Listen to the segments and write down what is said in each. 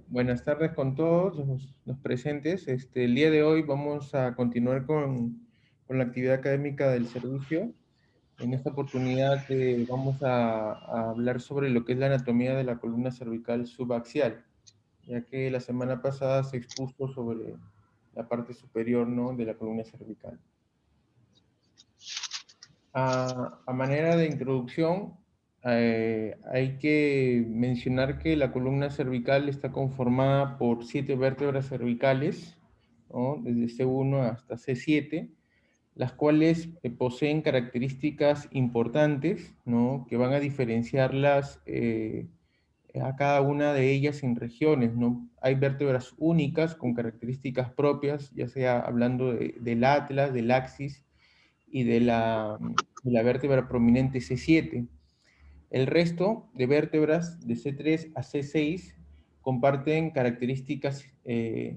Buenas tardes con todos los presentes. El día de hoy vamos a continuar con la actividad académica del servicio. En esta oportunidad vamos a hablar sobre lo que es la anatomía de la columna cervical subaxial, ya que la semana pasada se expuso sobre la parte superior, ¿no?, de la columna cervical. A manera de introducción, hay que mencionar que la columna cervical está conformada por 7 vértebras cervicales, ¿no?, desde C1 hasta C7, las cuales poseen características importantes, ¿no?, que van a diferenciarlas a cada una de ellas en regiones, ¿no? Hay vértebras únicas con características propias, ya sea hablando del atlas, del axis y de la vértebra prominente C7. El resto de vértebras de C3 a C6 comparten características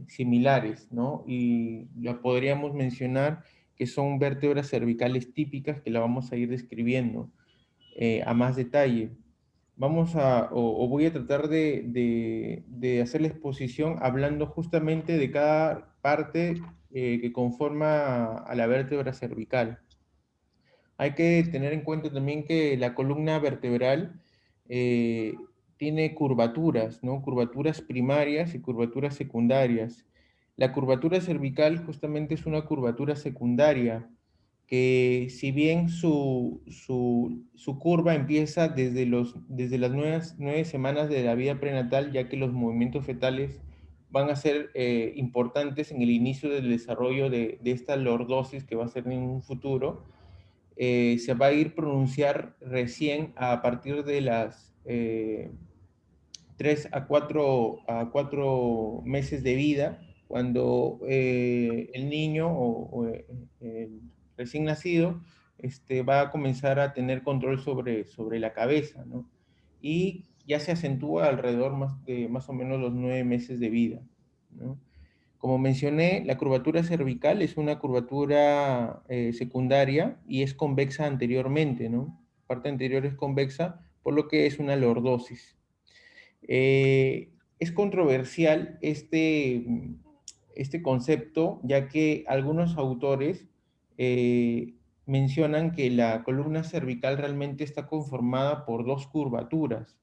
similares, ¿no? Y ya podríamos mencionar que son vértebras cervicales típicas que la vamos a ir describiendo a más detalle. Voy a tratar de hacer la exposición hablando justamente de cada parte que conforma a la vértebra cervical. Hay que tener en cuenta también que la columna vertebral eh, tiene curvaturas, ¿no? Curvaturas primarias y curvaturas secundarias. La curvatura cervical justamente es una curvatura secundaria, que si bien su curva empieza desde las 9 semanas de la vida prenatal, ya que los movimientos fetales van a ser importantes en el inicio del desarrollo de esta lordosis que va a ser en un futuro, se va a ir pronunciar recién a partir de las 3 a 4 meses de vida, cuando el niño o el recién nacido va a comenzar a tener control sobre la cabeza, ¿no? Y ya se acentúa alrededor de más o menos los 9 meses de vida, ¿no? Como mencioné, la curvatura cervical es una curvatura secundaria y es convexa anteriormente, ¿no? La parte anterior es convexa, por lo que es una lordosis. Es controversial este concepto, ya que algunos autores eh, mencionan que la columna cervical realmente está conformada por dos curvaturas.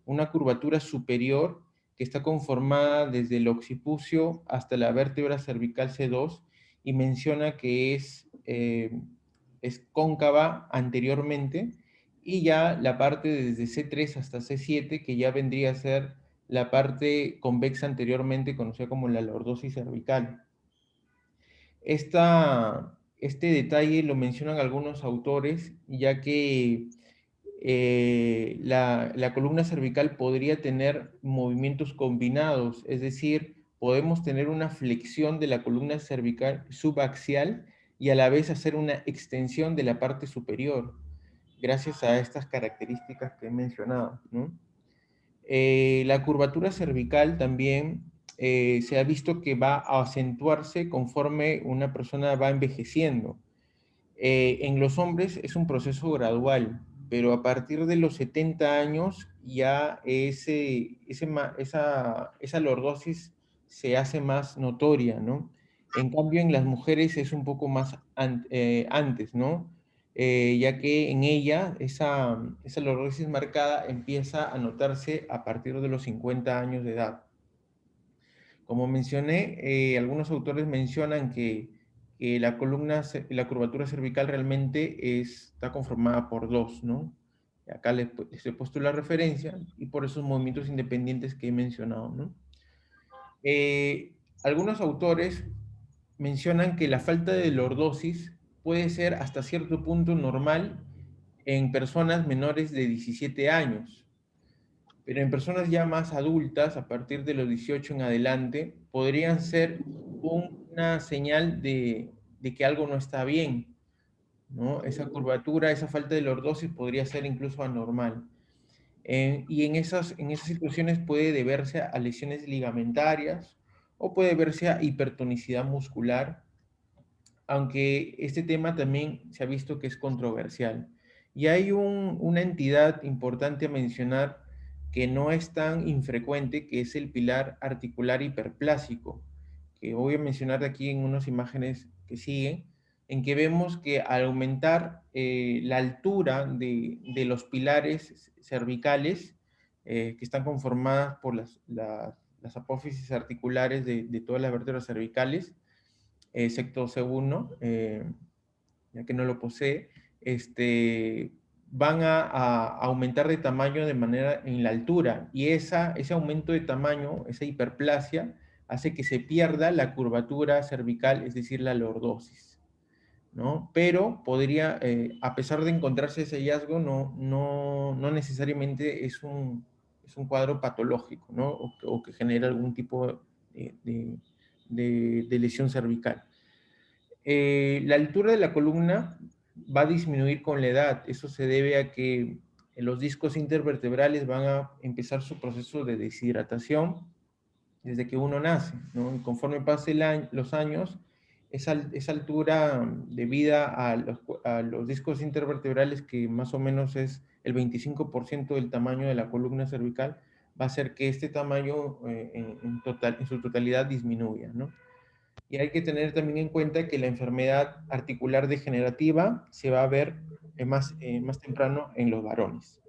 Una curvatura superior que está conformada desde el occipucio hasta la vértebra cervical C2 y menciona que es cóncava anteriormente, y ya la parte desde C3 hasta C7, que ya vendría a ser la parte convexa anteriormente, conocida como la lordosis cervical. Este detalle lo mencionan algunos autores, ya que la columna cervical podría tener movimientos combinados, es decir, podemos tener una flexión de la columna cervical subaxial y a la vez hacer una extensión de la parte superior, gracias a estas características que he mencionado, ¿no? La curvatura cervical también se ha visto que va a acentuarse conforme una persona va envejeciendo. En los hombres es un proceso gradual, pero a partir de los 70 años ya esa lordosis se hace más notoria, ¿no? En cambio, en las mujeres es un poco más antes, ¿no? Ya que en ella esa lordosis marcada empieza a notarse a partir de los 50 años de edad. Como mencioné, algunos autores mencionan que la curvatura cervical realmente está conformada por dos, ¿no? Acá les he puesto la referencia y por esos movimientos independientes que he mencionado, ¿no? Algunos autores mencionan que la falta de lordosis puede ser hasta cierto punto normal en personas menores de 17 años, pero en personas ya más adultas, a partir de los 18 en adelante, podrían ser una señal de que algo no está bien, ¿no? Esa curvatura, esa falta de lordosis podría ser incluso anormal. Y en esas situaciones puede deberse a lesiones ligamentarias o puede verse a hipertonicidad muscular, aunque este tema también se ha visto que es controversial. Y hay una entidad importante a mencionar que no es tan infrecuente, que es el pilar articular hiperplásico, que voy a mencionar aquí en unas imágenes que siguen, en que vemos que al aumentar la altura de los pilares cervicales, que están conformadas por las apófisis articulares de todas las vértebras cervicales, excepto C1, ya que no lo posee, van a aumentar de tamaño de manera en la altura, y ese aumento de tamaño, esa hiperplasia, hace que se pierda la curvatura cervical, es decir, la lordosis, ¿no? Pero podría, a pesar de encontrarse ese hallazgo, no necesariamente es un cuadro patológico, ¿no? O que genera algún tipo de lesión cervical. La altura de la columna va a disminuir con la edad. Eso se debe a que los discos intervertebrales van a empezar su proceso de deshidratación desde que uno nace, ¿no? Y conforme pasen los años, esa altura debida a los discos intervertebrales, que más o menos es el 25% del tamaño de la columna cervical, va a hacer que este tamaño en su totalidad disminuya, ¿no? Y hay que tener también en cuenta que la enfermedad articular degenerativa se va a ver más temprano en los varones,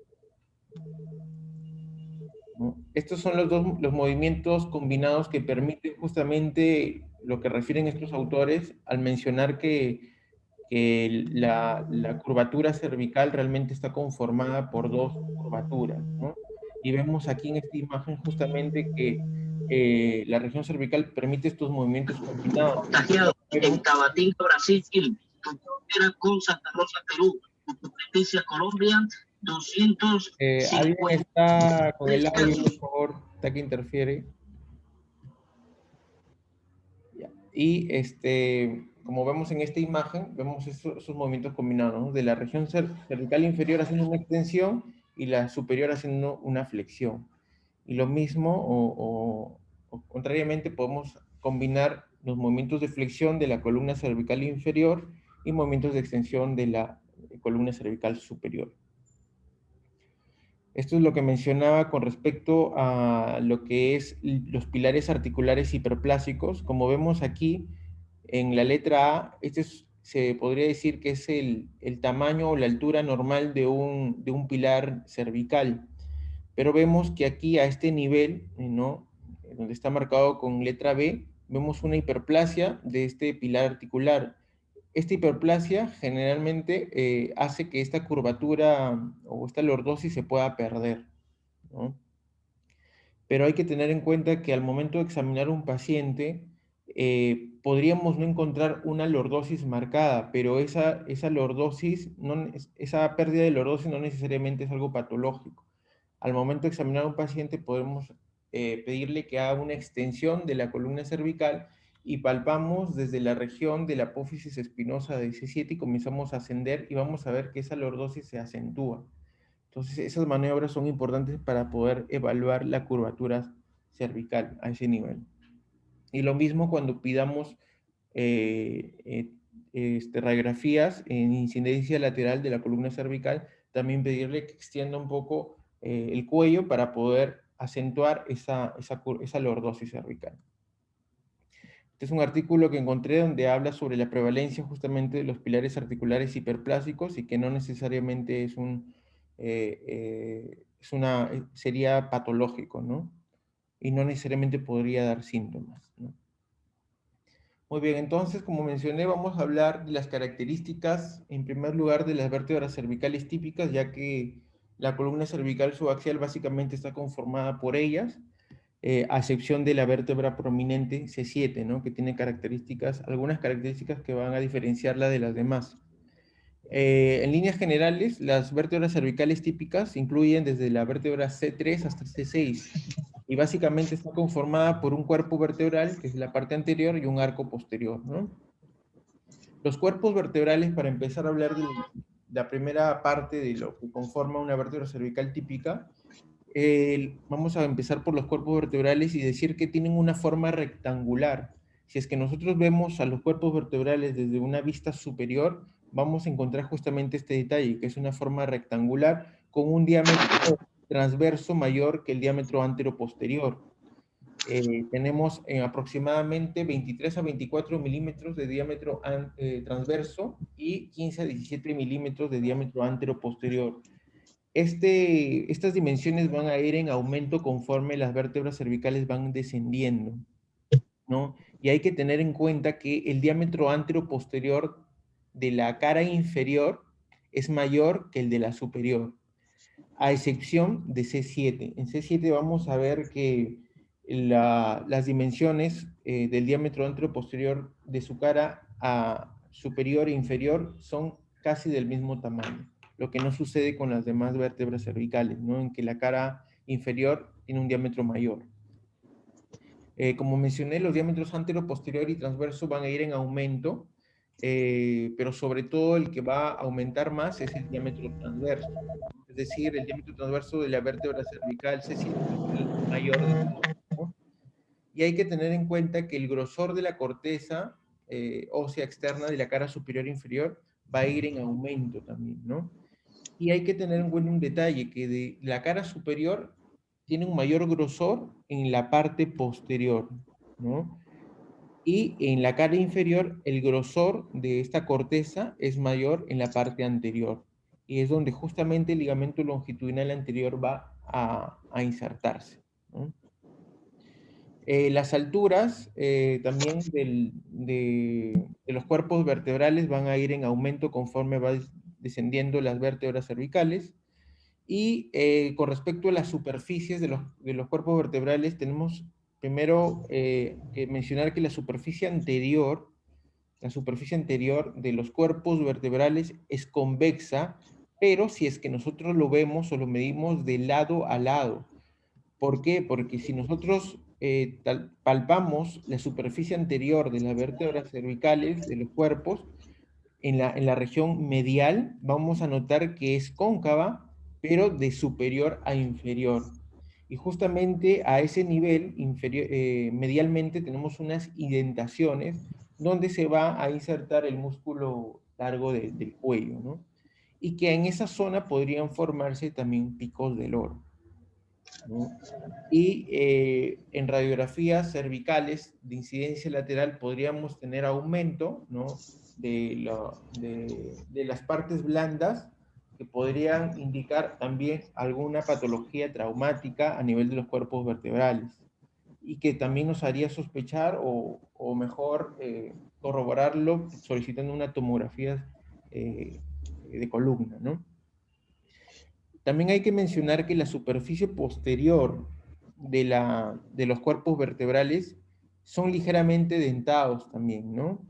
¿no? Estos son los movimientos combinados que permiten justamente lo que refieren estos autores al mencionar que la curvatura cervical realmente está conformada por dos curvaturas, ¿no? Y vemos aquí en esta imagen justamente que la región cervical permite estos movimientos combinados. Contagiado en Vemos, Tabatinga, Brasil, frontera con Santa Rosa, Perú. Leticia, Colombia, 250. ¿alguien está con el audio, por favor? Está que interfiere. Ya. Y como vemos en esta imagen, vemos esos movimientos combinados, ¿no? De la región cervical inferior haciendo una extensión y la superior haciendo una flexión. Y lo mismo, o contrariamente, podemos combinar los movimientos de flexión de la columna cervical inferior y movimientos de extensión de la columna cervical superior. Esto es lo que mencionaba con respecto a lo que es los pilares articulares hiperplásicos. Como vemos aquí en la letra A, se podría decir que es el tamaño o la altura normal de un pilar cervical. Pero vemos que aquí a este nivel, ¿no? Donde está marcado con letra B, vemos una hiperplasia de este pilar articular. Esta hiperplasia generalmente hace que esta curvatura o esta lordosis se pueda perder, ¿no? Pero hay que tener en cuenta que al momento de examinar un paciente, podríamos no encontrar una lordosis marcada, pero esa lordosis, esa pérdida de lordosis no necesariamente es algo patológico. Al momento de examinar a un paciente podemos pedirle que haga una extensión de la columna cervical y palpamos desde la región de la apófisis espinosa de C7 y comenzamos a ascender y vamos a ver que esa lordosis se acentúa. Entonces, esas maniobras son importantes para poder evaluar la curvatura cervical a ese nivel. Y lo mismo cuando pidamos radiografías en incidencia lateral de la columna cervical, también pedirle que extienda un poco el cuello para poder acentuar esa lordosis cervical. Este es un artículo que encontré donde habla sobre la prevalencia justamente de los pilares articulares hiperplásicos y que no necesariamente sería patológico, ¿no? Y no necesariamente podría dar síntomas, ¿no? Muy bien, entonces, como mencioné, vamos a hablar de las características, en primer lugar, de las vértebras cervicales típicas, ya que la columna cervical subaxial básicamente está conformada por ellas, a excepción de la vértebra prominente C7, ¿no? Que tiene algunas características que van a diferenciarla de las demás. En líneas generales, las vértebras cervicales típicas incluyen desde la vértebra C3 hasta C6 y básicamente está conformada por un cuerpo vertebral, que es la parte anterior, y un arco posterior, ¿no? Los cuerpos vertebrales, para empezar a hablar de la primera parte de lo que conforma una vértebra cervical típica, vamos a empezar por los cuerpos vertebrales y decir que tienen una forma rectangular. Si es que nosotros vemos a los cuerpos vertebrales desde una vista superior, vamos a encontrar justamente este detalle, que es una forma rectangular con un diámetro transverso mayor que el diámetro antero-posterior. Tenemos aproximadamente 23 a 24 milímetros de diámetro transverso y 15 a 17 milímetros de diámetro antero-posterior. Estas dimensiones van a ir en aumento conforme las vértebras cervicales van descendiendo, ¿no? Y hay que tener en cuenta que el diámetro antero-posterior de la cara inferior es mayor que el de la superior, a excepción de C7. En C7 vamos a ver que las dimensiones del diámetro antero-posterior de su cara a superior e inferior son casi del mismo tamaño, lo que no sucede con las demás vértebras cervicales, ¿no? En que la cara inferior tiene un diámetro mayor. Como mencioné, los diámetros antero, posterior y transverso van a ir en aumento, pero sobre todo el que va a aumentar más es el diámetro transverso. Es decir, el diámetro transverso de la vértebra cervical C7 es el mayor de todos, ¿no? Y hay que tener en cuenta que el grosor de la corteza ósea externa de la cara superior e inferior va a ir en aumento también, ¿no? Y hay que tener en cuenta un detalle, que de la cara superior tiene un mayor grosor en la parte posterior, ¿no? Y en la cara inferior, el grosor de esta corteza es mayor en la parte anterior. Y es donde justamente el ligamento longitudinal anterior va a insertarse, ¿no? Las alturas también de los cuerpos vertebrales van a ir en aumento conforme va descendiendo las vértebras cervicales. Y con respecto a las superficies de los cuerpos vertebrales, tenemos primero que mencionar que la superficie anterior de los cuerpos vertebrales es convexa, pero si es que nosotros lo vemos o lo medimos de lado a lado. ¿Por qué? Porque si nosotros palpamos la superficie anterior de las vértebras cervicales de los cuerpos, en la región medial, vamos a notar que es cóncava, pero de superior a inferior. Y justamente a ese nivel inferior, medialmente tenemos unas indentaciones donde se va a insertar el músculo largo del cuello, ¿no? Y que en esa zona podrían formarse también picos del loro, ¿no? Y en radiografías cervicales de incidencia lateral podríamos tener aumento, ¿no? de las partes blandas que podrían indicar también alguna patología traumática a nivel de los cuerpos vertebrales y que también nos haría sospechar o mejor corroborarlo solicitando una tomografía de columna, ¿no? También hay que mencionar que la superficie posterior de los cuerpos vertebrales son ligeramente dentados también, ¿no?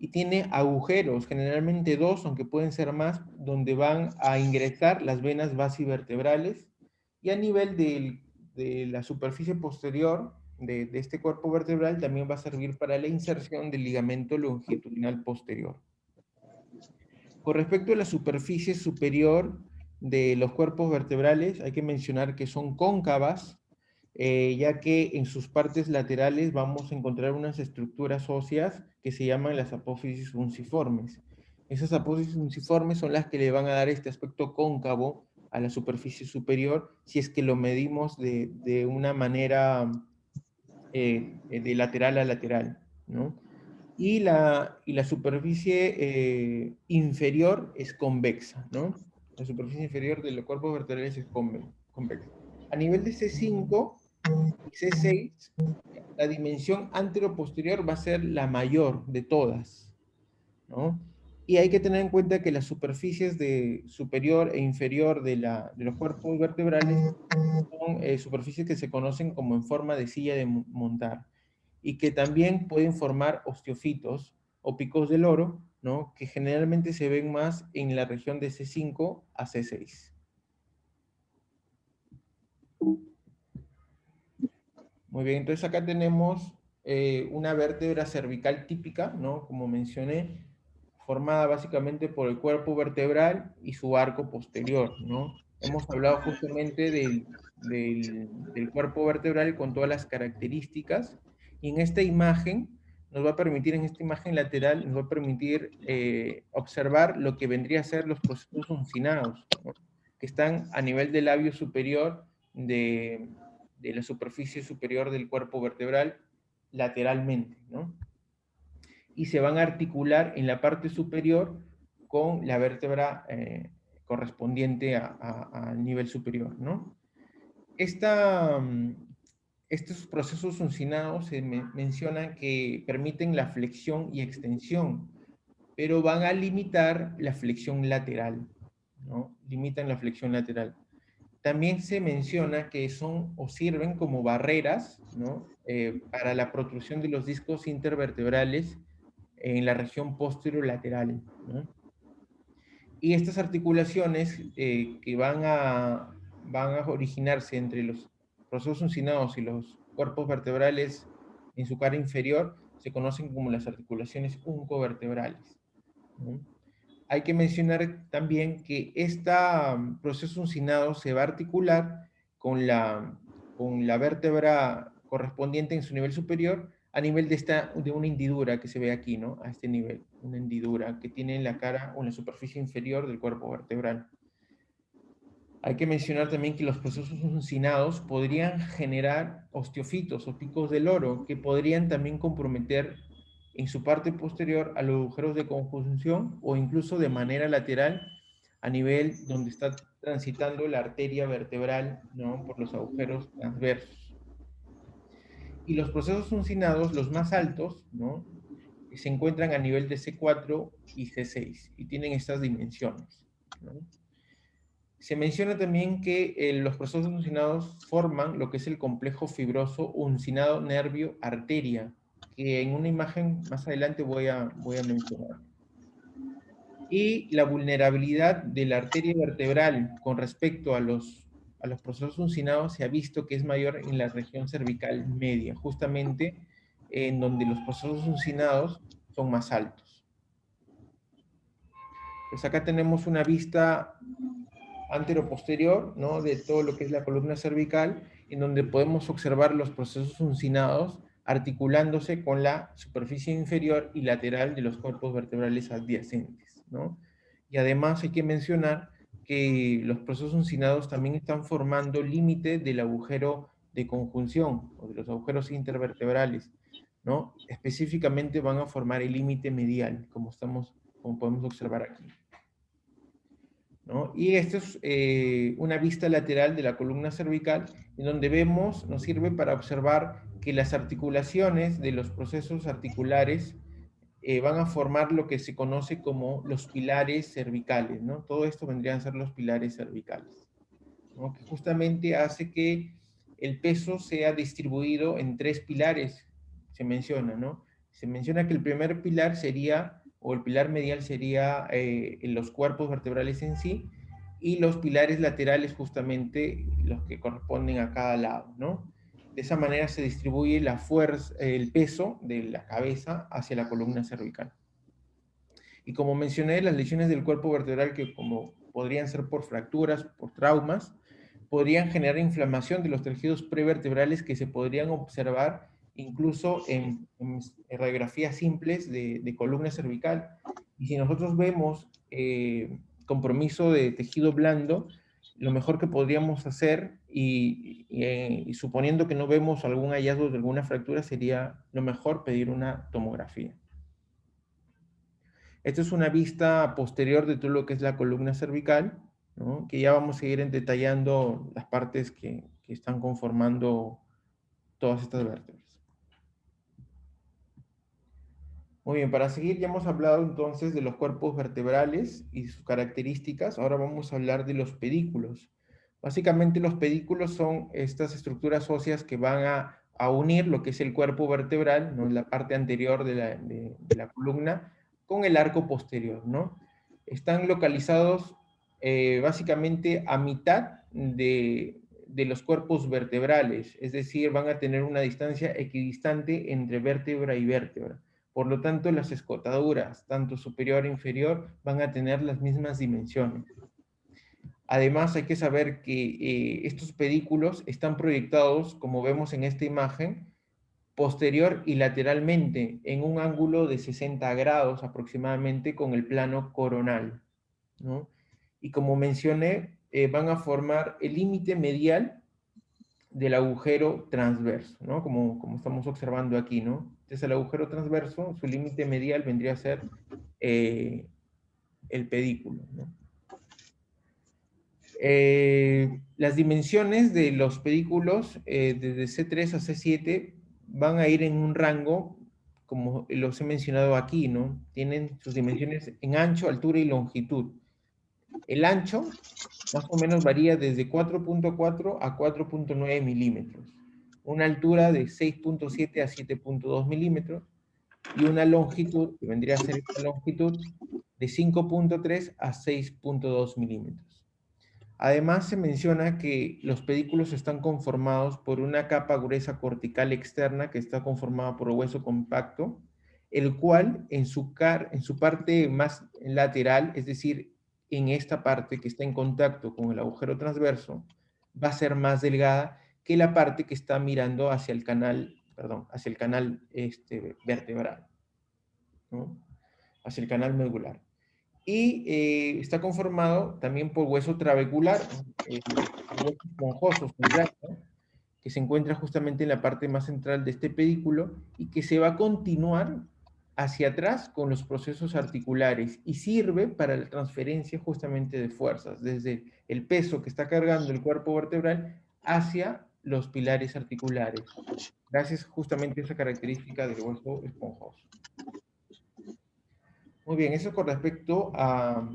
Y tiene agujeros, generalmente dos, aunque pueden ser más, donde van a ingresar las venas basivertebrales. Y a nivel de la superficie posterior de este cuerpo vertebral también va a servir para la inserción del ligamento longitudinal posterior. Con respecto a la superficie superior de los cuerpos vertebrales, hay que mencionar que son cóncavas, ya que en sus partes laterales vamos a encontrar unas estructuras óseas que se llaman las apófisis unciformes. Esas apófisis unciformes son las que le van a dar este aspecto cóncavo a la superficie superior si es que lo medimos de una manera de lateral a lateral, ¿no? Y la superficie inferior es convexa, ¿no? La superficie inferior de los cuerpos vertebrales es convexa. A nivel de C5 y C6, la dimensión antero-posterior va a ser la mayor de todas, ¿no? Y hay que tener en cuenta que las superficies de superior e inferior de los cuerpos vertebrales son superficies que se conocen como en forma de silla de montar y que también pueden formar osteofitos o picos del loro, ¿no? Que generalmente se ven más en la región de C5 a C6. Muy bien, entonces acá tenemos una vértebra cervical típica, ¿no? Como mencioné, formada básicamente por el cuerpo vertebral y su arco posterior, ¿no? Hemos hablado justamente del cuerpo vertebral con todas las características, y en esta imagen nos va a permitir, en esta imagen lateral, nos va a permitir observar lo que vendría a ser los procesos uncinados, ¿no? que están a nivel del labio superior de la superficie superior del cuerpo vertebral lateralmente, ¿no? Y se van a articular en la parte superior con la vértebra correspondiente al nivel superior, ¿no? Estos procesos uncinados se mencionan que permiten la flexión y extensión, pero van a limitar la flexión lateral, ¿no? Limitan la flexión lateral. También se menciona que son o sirven como barreras, ¿no? Para la protrusión de los discos intervertebrales en la región posterolateral, ¿no? Y estas articulaciones que van a originarse entre los procesos uncinados y los cuerpos vertebrales en su cara inferior se conocen como las articulaciones uncovertebrales, ¿no? Hay que mencionar también que este proceso uncinado se va a articular con la vértebra correspondiente en su nivel superior a nivel de una hendidura que se ve aquí, ¿no? A este nivel, una hendidura que tiene en la cara o en la superficie inferior del cuerpo vertebral. Hay que mencionar también que los procesos uncinados podrían generar osteofitos o picos del loro que podrían también comprometer en su parte posterior a los agujeros de conjunción o incluso de manera lateral a nivel donde está transitando la arteria vertebral, ¿no? Por los agujeros transversos. Y los procesos uncinados, los más altos, ¿no? Se encuentran a nivel de C4 y C6 y tienen estas dimensiones, ¿no? Se menciona también que los procesos uncinados forman lo que es el complejo fibroso uncinado nervio-arteria, que en una imagen más adelante voy a mencionar. Y la vulnerabilidad de la arteria vertebral con respecto a los procesos uncinados se ha visto que es mayor en la región cervical media, justamente en donde los procesos uncinados son más altos. Pues acá tenemos una vista anteroposterior, ¿no? De todo lo que es la columna cervical, en donde podemos observar los procesos uncinados articulándose con la superficie inferior y lateral de los cuerpos vertebrales adyacentes, ¿no? Y además hay que mencionar que los procesos uncinados también están formando límite del agujero de conjunción o de los agujeros intervertebrales, ¿no? Específicamente van a formar el límite medial, como podemos observar aquí, ¿no? Y esto es una vista lateral de la columna cervical, en donde nos sirve para observar que las articulaciones de los procesos articulares van a formar lo que se conoce como los pilares cervicales, ¿no? Todo esto vendrían a ser los pilares cervicales, ¿no? Que justamente hace que el peso sea distribuido en 3 pilares, se menciona, ¿no? Se menciona que el primer pilar sería, o el pilar medial sería los cuerpos vertebrales en sí, y los pilares laterales justamente los que corresponden a cada lado, ¿no? De esa manera se distribuye la fuerza, el peso de la cabeza hacia la columna cervical. Y como mencioné, las lesiones del cuerpo vertebral que como podrían ser por fracturas, por traumas, podrían generar inflamación de los tejidos prevertebrales que se podrían observar incluso en radiografías simples de columna cervical. Y si nosotros vemos compromiso de tejido blando, lo mejor que podríamos hacer, y suponiendo que no vemos algún hallazgo de alguna fractura, sería lo mejor pedir una tomografía. Esta es una vista posterior de todo lo que es la columna cervical, ¿no? Que ya vamos a ir detallando las partes que están conformando todas estas vértebras. Muy bien, para seguir ya hemos hablado entonces de los cuerpos vertebrales y sus características. Ahora vamos a hablar de los pedículos. Básicamente los pedículos son estas estructuras óseas que van a unir lo que es el cuerpo vertebral, ¿no? La parte anterior de la columna, con el arco posterior, ¿no? Están localizados básicamente a mitad de los cuerpos vertebrales, es decir, van a tener una distancia equidistante entre vértebra y vértebra. Por lo tanto, las escotaduras, tanto superior e inferior, van a tener las mismas dimensiones. Además, hay que saber que estos pedículos están proyectados, como vemos en esta imagen, posterior y lateralmente en un ángulo de 60 grados aproximadamente con el plano coronal, ¿no? Y como mencioné, van a formar el límite medial del agujero transverso, ¿no? Como estamos observando aquí, ¿no? Entonces el agujero transverso, su límite medial vendría a ser el pedículo, ¿no? Las dimensiones de los pedículos desde C3 a C7 van a ir en un rango, como los he mencionado aquí, ¿no? Tienen sus dimensiones en ancho, altura y longitud. El ancho más o menos varía desde 4.4 a 4.9 milímetros, una altura de 6.7 a 7.2 milímetros y una longitud, que vendría a ser esta longitud, de 5.3 a 6.2 milímetros. Además, se menciona que los pedículos están conformados por una capa gruesa cortical externa que está conformada por hueso compacto, el cual en su parte más lateral, es decir, en esta parte que está en contacto con el agujero transverso, va a ser más delgada que la parte que está mirando hacia el canal, hacia el canal vertebral, ¿no? Hacia el canal medular. Y está conformado también por hueso trabecular, hueso esponjoso, ¿no? Que se encuentra justamente en la parte más central de este pedículo y que se va a continuar hacia atrás con los procesos articulares y sirve para la transferencia justamente de fuerzas, desde el peso que está cargando el cuerpo vertebral hacia los pilares articulares, gracias justamente a esa característica del hueso esponjoso. Muy bien, eso con respecto a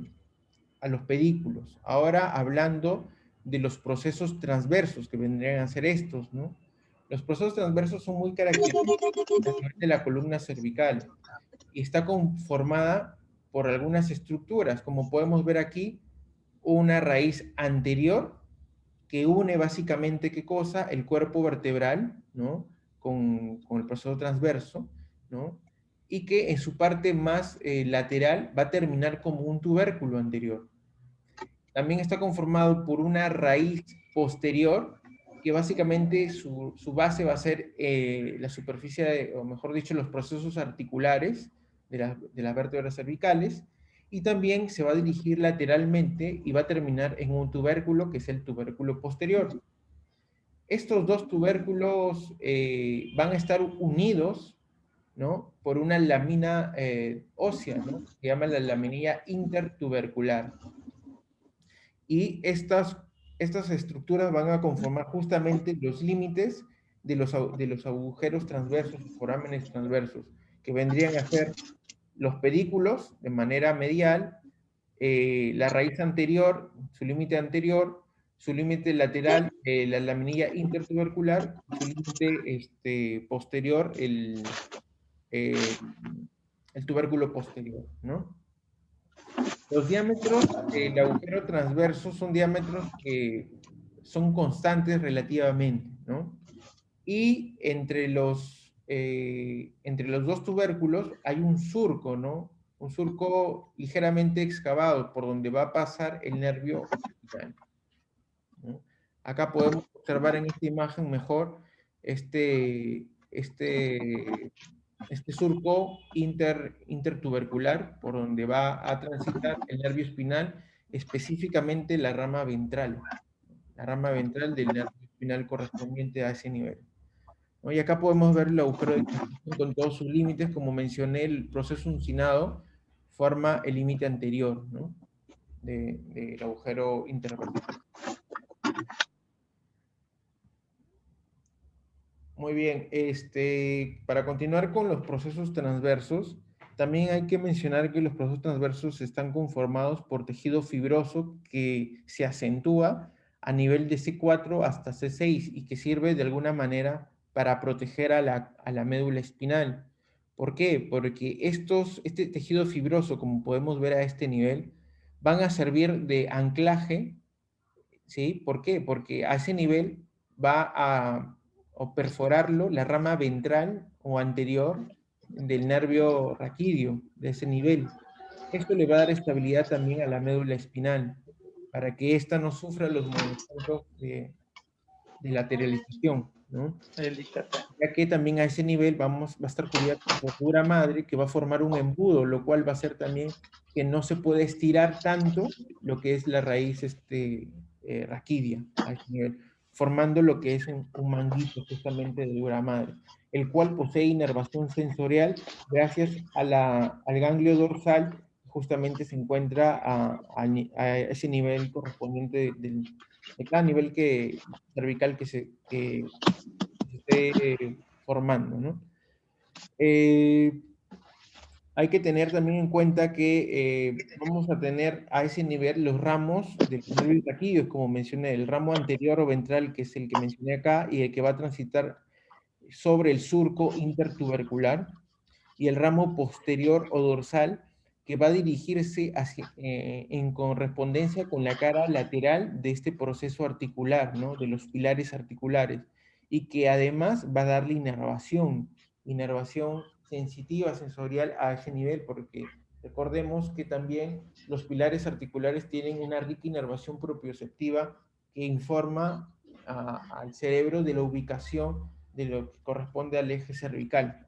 los pedículos. Ahora hablando de los procesos transversos que vendrían a ser estos, ¿no? Los procesos transversos son muy característicos de la columna cervical y está conformada por algunas estructuras, como podemos ver aquí, una raíz anterior que une básicamente, ¿qué cosa? El cuerpo vertebral, ¿no? Con el proceso transverso, ¿no? Y que en su parte más lateral va a terminar como un tubérculo anterior. También está conformado por una raíz posterior, que básicamente su base va a ser la superficie, o mejor dicho, los procesos articulares de las vértebras cervicales, y también se va a dirigir lateralmente y va a terminar en un tubérculo, que es el tubérculo posterior. Estos dos tubérculos van a estar unidos, ¿no? Por una lámina ósea, ¿no? Se llama la laminilla intertubercular. Y estas estructuras van a conformar justamente los límites de los agujeros transversos, forámenes transversos, que vendrían a ser los pedículos de manera medial, la raíz anterior, su límite anterior, su límite lateral, la laminilla intertubercular, su límite posterior, el tubérculo posterior, ¿no? Los diámetros del agujero transverso son diámetros que son constantes relativamente, ¿no? Y entre los dos tubérculos hay un surco, ¿no? Un surco ligeramente excavado por donde va a pasar el nervio espinal, ¿no? Acá podemos observar en esta imagen mejor este surco intertubercular por donde va a transitar el nervio espinal, específicamente la rama ventral del nervio espinal correspondiente a ese nivel, ¿no? Y acá podemos ver el agujero de transición con todos sus límites. Como mencioné, el proceso uncinado forma el límite anterior, ¿no? del agujero intervertebral. Muy bien, para continuar con los procesos transversos, también hay que mencionar que los procesos transversos están conformados por tejido fibroso que se acentúa a nivel de C4 hasta C6 y que sirve de alguna manera para proteger a la médula espinal. ¿Por qué? Porque este tejido fibroso, como podemos ver a este nivel, van a servir de anclaje, ¿sí? ¿Por qué? Porque a ese nivel va o perforarlo la rama ventral o anterior del nervio raquídeo, de ese nivel. Esto le va a dar estabilidad también a la médula espinal, para que ésta no sufra los movimientos de lateralización, ¿no? Ya que también a ese nivel va a estar cubierto por dura madre, que va a formar un embudo, lo cual va a hacer también que no se puede estirar tanto lo que es la raíz raquidia a ese nivel, formando lo que es un manguito justamente de dura madre, el cual posee inervación sensorial gracias al ganglio dorsal, justamente se encuentra a ese nivel correspondiente de cada nivel cervical que se esté formando, ¿no? Hay que tener también en cuenta que vamos a tener a ese nivel los ramos del nervio raquídeo, como mencioné, el ramo anterior o ventral, que es el que mencioné acá, y el que va a transitar sobre el surco intertubercular, y el ramo posterior o dorsal, que va a dirigirse en correspondencia con la cara lateral de este proceso articular, ¿no? De los pilares articulares, y que además va a darle inervación sensitiva, sensorial a ese nivel, porque recordemos que también los pilares articulares tienen una rica inervación propioceptiva que informa al cerebro de la ubicación de lo que corresponde al eje cervical.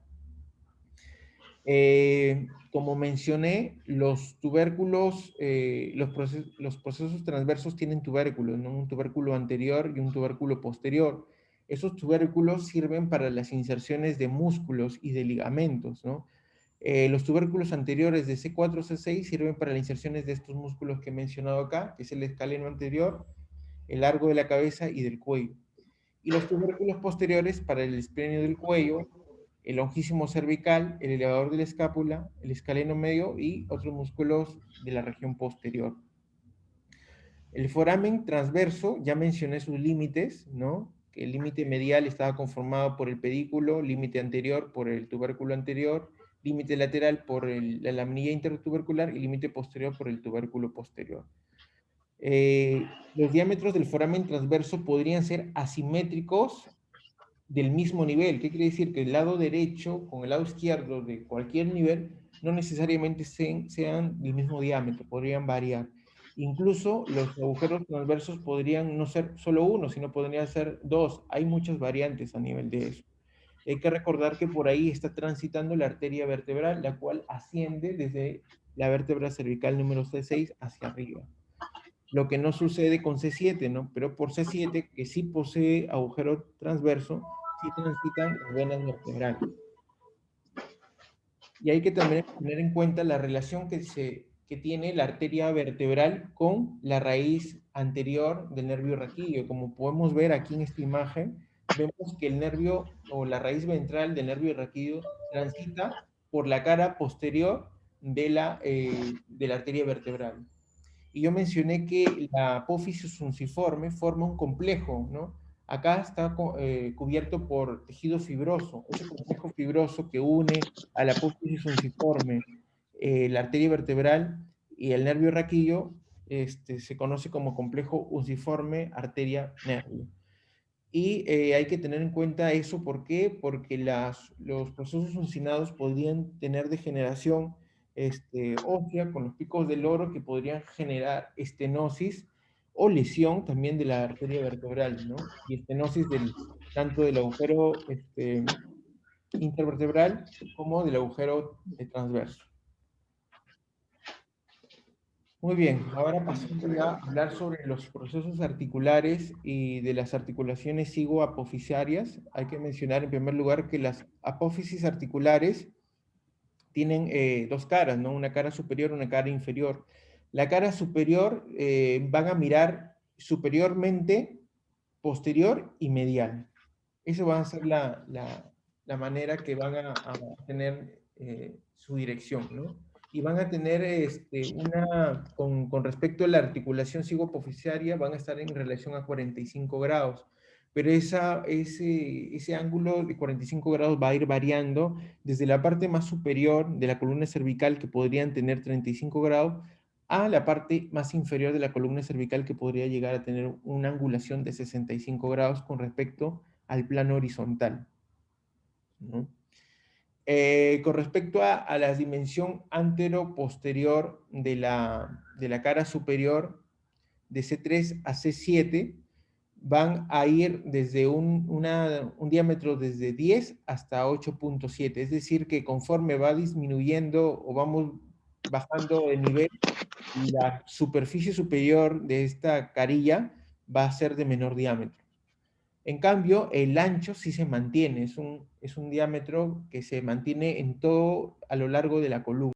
Como mencioné, los tubérculos, los procesos transversos tienen tubérculos, ¿no? Un tubérculo anterior y un tubérculo posterior. Esos tubérculos sirven para las inserciones de músculos y de ligamentos, ¿no? Los tubérculos anteriores de C4 C6 sirven para las inserciones de estos músculos que he mencionado acá, que es el escaleno anterior, el largo de la cabeza y del cuello. Y los tubérculos posteriores para el esplenio del cuello, el longísimo cervical, el elevador de la escápula, el escaleno medio y otros músculos de la región posterior. El foramen transverso, ya mencioné sus límites, ¿no? Que el límite medial estaba conformado por el pedículo, límite anterior por el tubérculo anterior, límite lateral por la laminilla intertubercular y límite posterior por el tubérculo posterior. Los diámetros del foramen transverso podrían ser asimétricos del mismo nivel. ¿Qué quiere decir? Que el lado derecho con el lado izquierdo de cualquier nivel no necesariamente sean del mismo diámetro, podrían variar. Incluso los agujeros transversos podrían no ser solo uno, sino podrían ser dos. Hay muchas variantes a nivel de eso. Hay que recordar que por ahí está transitando la arteria vertebral, la cual asciende desde la vértebra cervical número C6 hacia arriba. Lo que no sucede con C7, ¿no? Pero por C7, que sí posee agujero transverso, sí transitan las venas vertebrales. Y hay que también tener en cuenta la relación que tiene la arteria vertebral con la raíz anterior del nervio raquídeo. Como podemos ver aquí en esta imagen, vemos que el nervio o la raíz ventral del nervio raquídeo transita por la cara posterior de la arteria vertebral. Y yo mencioné que la apófisis unciforme forma un complejo, ¿no? Acá está cubierto por tejido fibroso. Ese complejo fibroso que une a la apófisis unciforme, la arteria vertebral y el nervio raquídeo, se conoce como complejo unciforme arteria-nervio. Y hay que tener en cuenta eso, ¿por qué? Porque los procesos uncinados podrían tener degeneración ósea con los picos del loro que podrían generar estenosis o lesión también de la arteria vertebral, ¿no? Y estenosis tanto del agujero intervertebral como del agujero transverso. Muy bien, ahora pasando ya a hablar sobre los procesos articulares y de las articulaciones cigoapofisiarias. Hay que mencionar en primer lugar que las apófisis articulares tienen dos caras, ¿no? Una cara superior y una cara inferior. La cara superior van a mirar superiormente, posterior y medial. Eso va a ser la manera que van a tener su dirección, ¿no? Y van a tener con respecto a la articulación cigoapofisiaria, van a estar en relación a 45 grados. Pero ese ángulo de 45 grados va a ir variando desde la parte más superior de la columna cervical, que podrían tener 35 grados, a la parte más inferior de la columna cervical, que podría llegar a tener una angulación de 65 grados con respecto al plano horizontal, ¿no? Con respecto a la dimensión antero-posterior de la cara superior, de C3 a C7, van a ir desde un diámetro desde 10 hasta 8.7, es decir, que conforme va disminuyendo o vamos bajando de nivel, la superficie superior de esta carilla va a ser de menor diámetro. En cambio, el ancho sí se mantiene, es un diámetro que se mantiene en todo a lo largo de la columna.